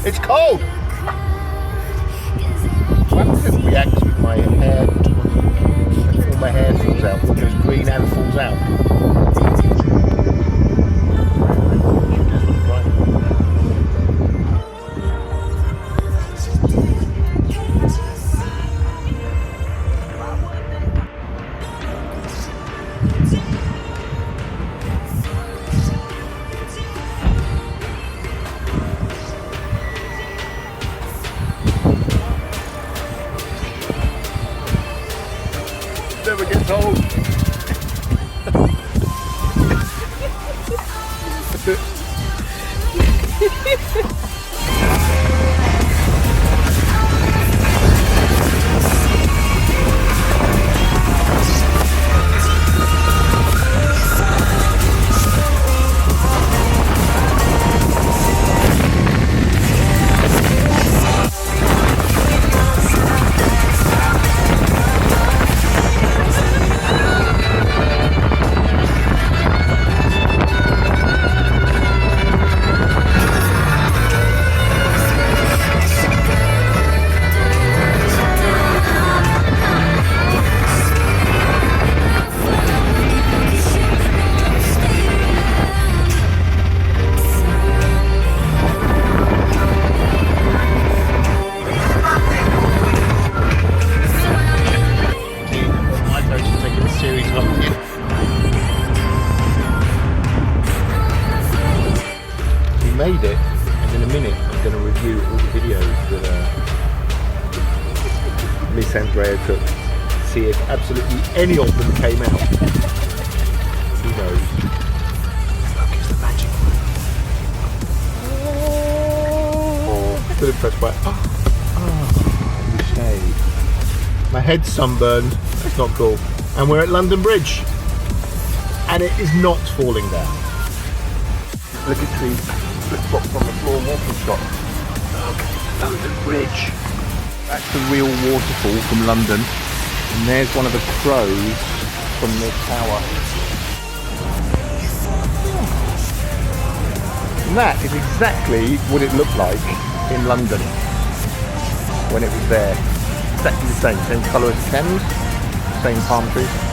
It's cold! What happens if it reacts with my hair? All my hair falls out. It goes green and falls out. Never gets old. Made it, and in a minute I'm going to review all the videos that Miss Andrea took to see if absolutely any of them came out. Who knows? Smoke is the magic word. Still impressed by it. The shade. My head's sunburned, that's not cool. And we're at London Bridge. And it is not falling down. Look at the flip-flops on the floor walking shot. Look, London Bridge. That's the real waterfall from London. And there's one of the crows from the tower. And that is exactly what it looked like in London when it was there. Exactly the same colour as the Thames, same palm trees.